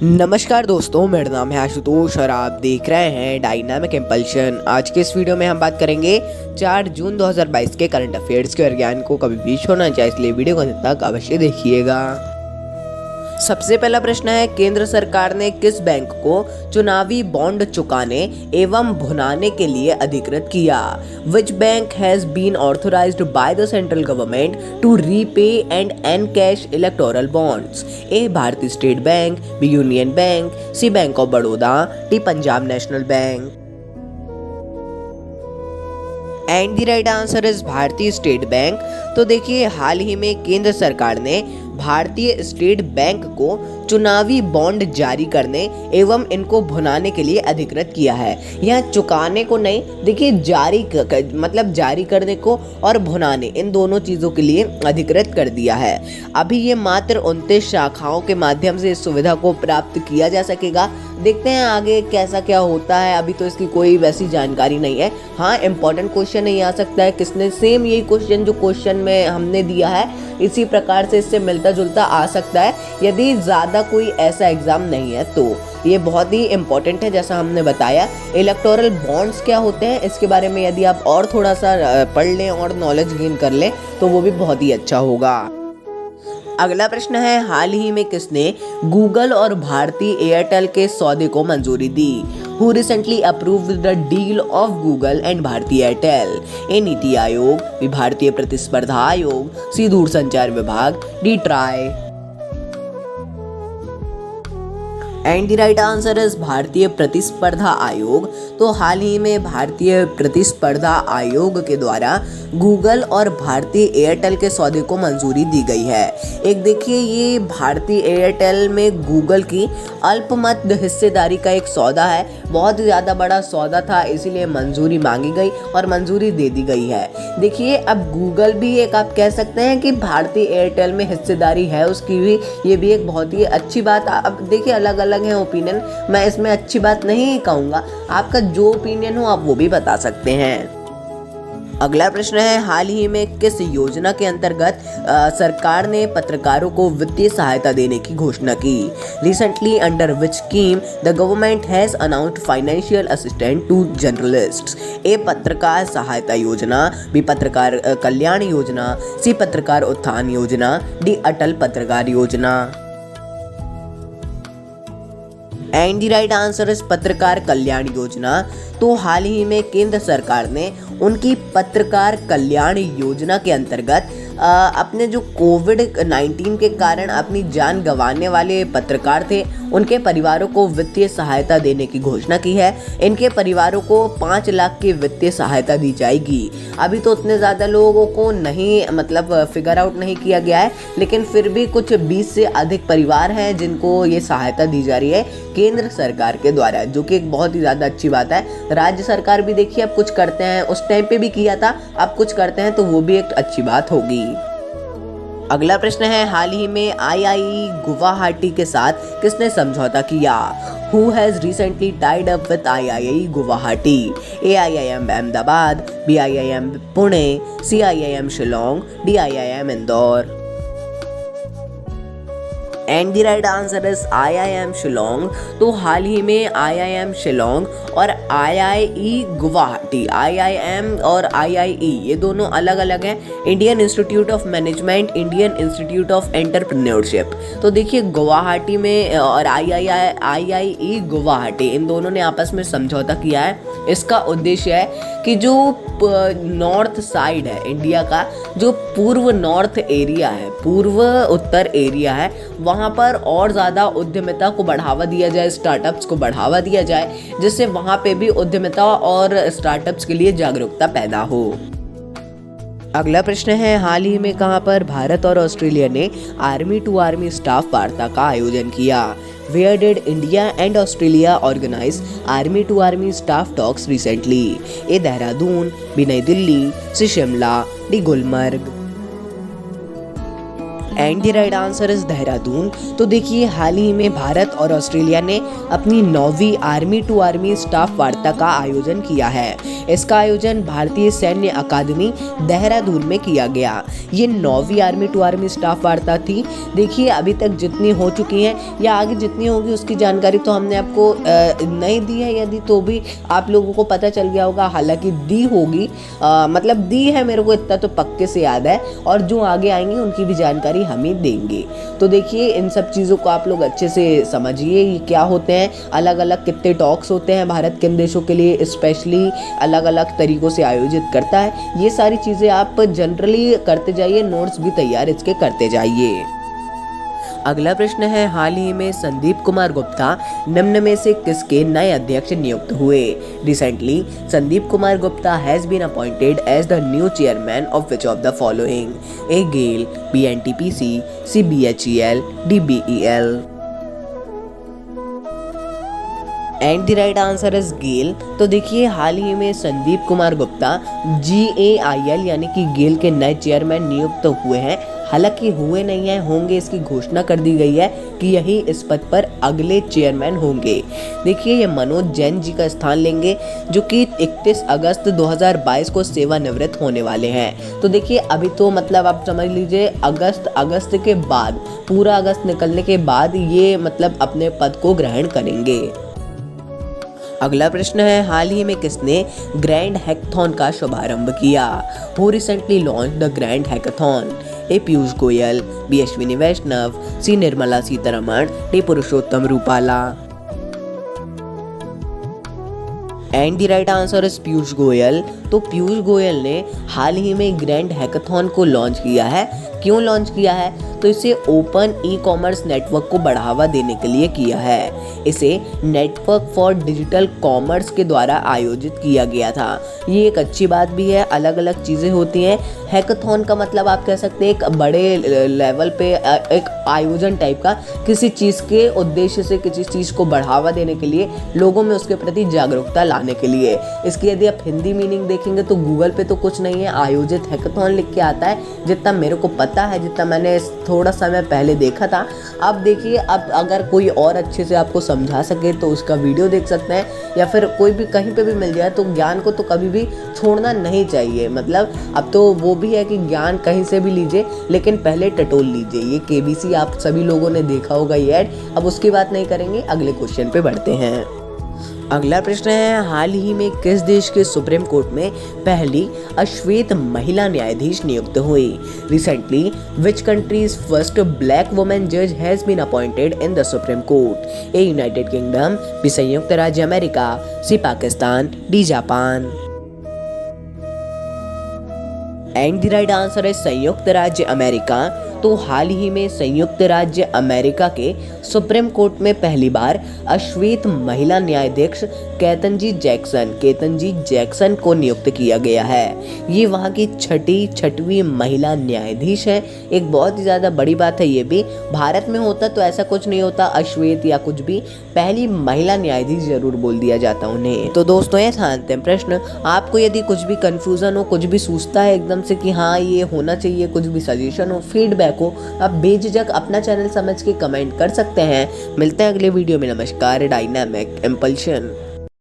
नमस्कार दोस्तों, मेरा नाम है आशुतोष और आप देख रहे हैं डायनामिक इम्पल्शन। आज के इस वीडियो में हम बात करेंगे 4 जून 2022 के करंट अफेयर्स के। और ज्ञान को कभी भी छोड़ना चाहिए, इसलिए वीडियो को अंत तक अवश्य देखिएगा। सबसे पहला प्रश्न है, केंद्र सरकार ने किस बैंक को चुनावी बॉन्ड चुकाने एवं भुनाने के लिए अधिकृत किया? Which bank has been authorised by the central government to repay and encash electoral bonds? A Bharatiya State Bank, B Union Bank, C Bank of Baroda, D Punjab National Bank. And the right answer is Bharatiya State Bank. तो देखिए, हाल ही में केंद्र सरकार ने भारतीय State bank को चुनावी bond जारी करने एवं इनको भुनाने के लिए अधिकृत किया है। यहाँ चुकाने को नहीं, देखिए मतलब जारी करने को और भुनाने, इन दोनों चीज़ों के लिए अधिकृत कर दिया है। अभी ये मात्र 29 शाखाओं के माध्यम से इस सुविधा को प्राप्त किया जा सकेगा। देखते हैं आगे कैसा क्या होता है, अभी तो इसकी कोई वैसी जानकारी नहीं है। हाँ, इम्पोर्टेंट क्वेश्चन नहीं आ सकता है, किसने सेम यही क्वेश्चन जो क्वेश्चन में हमने दिया है इसी प्रकार से इससे मिलता जुलता आ सकता है, यदि ज़्यादा कोई ऐसा एग्ज़ाम नहीं है तो। ये बहुत ही इम्पोर्टेंट है, जैसा हमने बताया। इलेक्टोरल बॉन्ड्स क्या होते हैं इसके बारे में यदि आप और थोड़ा सा पढ़ लें और नॉलेज गेन कर लें तो वो भी बहुत ही अच्छा होगा। अगला प्रश्न है, हाल ही में किसने गूगल और भारती एयरटेल के सौदे को मंजूरी दी? Who recently approved the deal of Google and Bharti Airtel? A NITI Aayog, B Bharatiya Pratispardha Aayog, C Doorsanchar Vibhag, D TRAI. And the right answer is Bharatiya Pratispardha आयोग। तो हाल ही में भारतीय प्रतिस्पर्धा आयोग के द्वारा गूगल और भारती एयरटेल के सौदे को मंजूरी दी गई है। एक देखिए, ये भारती एयरटेल में गूगल की अल्पमत हिस्सेदारी का एक सौदा है, बहुत ही ज़्यादा बड़ा सौदा था, इसीलिए मंजूरी मांगी गई और मंजूरी दे दी गई है। देखिए, अब गूगल भी एक, आप कह सकते हैं कि भारती एयरटेल में हिस्सेदारी है उसकी भी, ये भी एक बहुत ही अच्छी बात। अब देखिए, अलग अलग है ओपिनियन, मैं इसमें अच्छी बात नहीं कहूँगा, आपका जो ओपिनियन हो आप वो भी बता सकते हैं। अगला प्रश्न है, हाल ही में किस योजना के अंतर्गत सरकार ने पत्रकारों को वित्तीय सहायता देने की घोषणा की? Recently under which scheme the government has announced financial assistant to journalists? A Patrakar Sahayata योजना, बी पत्रकार कल्याण योजना, सी पत्रकार उत्थान योजना, डी अटल पत्रकार योजना। And the right answer is पत्रकार कल्याण योजना। तो हाल ही में केंद्र सरकार ने उनकी पत्रकार कल्याण योजना के अंतर्गत अपने जो कोविड-19 के कारण अपनी जान गंवाने वाले पत्रकार थे उनके परिवारों को वित्तीय सहायता देने की घोषणा की है। इनके परिवारों को 5 लाख की वित्तीय सहायता दी जाएगी। अभी तो उतने ज़्यादा लोगों को नहीं, मतलब फिगर आउट नहीं किया गया है, लेकिन फिर भी कुछ 20 से अधिक परिवार हैं जिनको ये सहायता दी जा रही है केंद्र सरकार के द्वारा, जो कि एक बहुत ही ज़्यादा अच्छी बात है। राज्य सरकार भी देखिए अब कुछ करते हैं, उस टाइम पे भी किया था, अब कुछ करते हैं तो वो भी एक अच्छी बात होगी। अगला प्रश्न है, हाल ही में आईआईई गुवाहाटी के साथ किसने समझौता किया? Who has recently tied up with III Guwahati? A IIM Ahmedabad, B IIM Pune, C IIM Shillong, D IIM Indore. And the right answer is IIM Shillong. तो हाल ही में IIM शिलोंग और IIE गुवाहाटी, IIM और IIE ये दोनों अलग अलग हैं, Indian institute of management, Indian institute of entrepreneurship. तो देखिए, गुवाहाटी में और IIE गुवाहाटी, इन दोनों ने आपस में समझौता किया है। इसका उद्देश्य है कि जो नॉर्थ साइड है इंडिया का, जो पूर्व नॉर्थ एरिया है, पूर्व उत्तर एरिया है, वहाँ पर और ज़्यादा उद्यमिता को बढ़ावा दिया जाए, स्टार्टअप्स को बढ़ावा दिया जाए, जिससे वहाँ पे भी उद्यमिता और स्टार्टअप्स के लिए जागरूकता पैदा हो। अगला प्रश्न है, हाल ही में कहाँ पर भारत और ऑस्ट्रेलिया ने आर्मी टू आर्मी स्टाफ वार्ता का आयोजन किया? Where did India and Australia organize army to army staff talks recently? A Dehradun, B New Delhi, C Shimla, D Gulmarg. And the right answer is Dehradun. तो देखिए हाल ही में भारत और ऑस्ट्रेलिया ने अपनी 9वीं आर्मी टू आर्मी स्टाफ वार्ता का आयोजन किया है। इसका आयोजन भारतीय सैन्य अकादमी देहरादून में किया गया। ये 9वीं आर्मी टू आर्मी स्टाफ वार्ता थी। देखिए अभी तक जितनी हो चुकी हैं या आगे जितनी होगी उसकी जानकारी तो हमने आपको नहीं दी है, यदि तो भी आप लोगों को पता चल गया होगा, हालांकि दी होगी, मतलब दी है, मेरे को इतना तो पक्के से याद है, और जो आगे आएंगे उनकी भी जानकारी हम ही देंगे। तो देखिए इन सब चीज़ों को आप लोग अच्छे से समझिए, ये क्या होते हैं, अलग अलग कितने टॉक्स होते हैं भारत के देशों के लिए, स्पेशली अलग अलग तरीक़ों से आयोजित करता है। ये सारी चीज़ें आप जनरली करते जाइए, नोट्स भी तैयार इसके करते जाइए। अगला प्रश्न है, हाल ही में संदीप कुमार गुप्ता निम्न में से किसके नए अध्यक्ष नियुक्त हुए? Recently Sandeep Kumar Gupta has been appointed as the new chairman of which of the following? A GAIL, B NTPC, C BHEL, D BEL. And the right answer is GAIL. तो देखिए हाल ही में संदीप कुमार गुप्ता GAIL यानी कि गेल के नए चेयरमैन नियुक्त हुए हैं। हालांकि हुए नहीं हैं, होंगे, इसकी घोषणा कर दी गई है कि यही इस पद पर अगले चेयरमैन होंगे। देखिए ये मनोज जैन जी का स्थान लेंगे, जो कि 31 अगस्त 2022 को सेवानिवृत्त होने वाले हैं। तो देखिए अभी तो मतलब आप समझ लीजिए अगस्त के बाद, पूरा अगस्त निकलने के बाद ये मतलब अपने पद को ग्रहण करेंगे। अगला प्रश्न है, हाल ही में किसने ग्रैंड हैकाथॉन का शुभारंभ किया? Who recently launched the grand hackathon? A Piyush Goyal, B Ashwini Vaishnaw, C Nirmala Sitharaman, D Purushottam Rupala. And the right answer is Piyush Goyal. तो पीयूष गोयल ने हाल ही में ग्रैंड हैकाथॉन को लॉन्च किया है। क्यों लॉन्च किया है? तो इसे ओपन ई कॉमर्स नेटवर्क को बढ़ावा देने के लिए किया है। इसे नेटवर्क फॉर डिजिटल कॉमर्स के द्वारा आयोजित किया गया था। ये एक अच्छी बात भी है, अलग अलग चीज़ें होती हैं। हैकाथॉन का मतलब आप कह सकते हैं एक बड़े लेवल पे एक आयोजन टाइप का, किसी चीज़ के उद्देश्य से किसी चीज़ को बढ़ावा देने के लिए, लोगों में उसके प्रति जागरूकता लाने के लिए। इसकी यदि आप हिंदी मीनिंग देखेंगे तो गूगल पे तो कुछ नहीं है, आयोजित हैकाथॉन लिख के आता है। जितना मेरे को पता है, जितना मैंने थोड़ा समय पहले देखा था। अब देखिए, अब अगर कोई और अच्छे से आपको समझा सके तो उसका वीडियो देख सकते हैं, या फिर कोई भी कहीं पे भी मिल जाए। तो ज्ञान को तो कभी भी छोड़ना नहीं चाहिए। मतलब अब तो वो भी है कि ज्ञान कहीं से भी लीजिए, लेकिन पहले टटोल लीजिए। ये KBC आप सभी लोगों ने देखा होगा ये ऐड। अब उसकी बात नहीं करेंगे, अगले क्वेश्चन पे बढ़ते हैं। अगला प्रश्न है, हाल ही में किस देश के सुप्रीम कोर्ट में पहली अश्वेत महिला न्यायाधीश नियुक्त हुई? Recently which country's first black women जज has been appointed in the supreme court? A United Kingdom, B Sanyukt Rajya America, C Pakistan, D Japan. And the right answer है संयुक्त राज्य अमेरिका। तो हाल ही में संयुक्त राज्य अमेरिका के सुप्रीम कोर्ट में पहली बार अश्वेत महिला न्यायाधीश केतनजी जैक्सन को नियुक्त किया गया है। ये वहाँ की छठवीं महिला न्यायाधीश है। एक बहुत ही ज़्यादा बड़ी बात है ये भी। भारत में होता तो ऐसा कुछ नहीं होता अश्वेत या कुछ भी, पहली महिला न्यायाधीश जरूर बोल दिया जाता उन्हें। तो दोस्तों ये था अंतिम प्रश्न। आपको यदि कुछ भी कंफ्यूजन हो, कुछ भी सूझता है एकदम से कि हाँ ये होना चाहिए, कुछ भी सजेशन हो, फीडबैक हो, आप बेझिझक अपना चैनल समझ के कमेंट कर सकते हैं। मिलते हैं अगले वीडियो में। नमस्कार। Dynamic impulsion.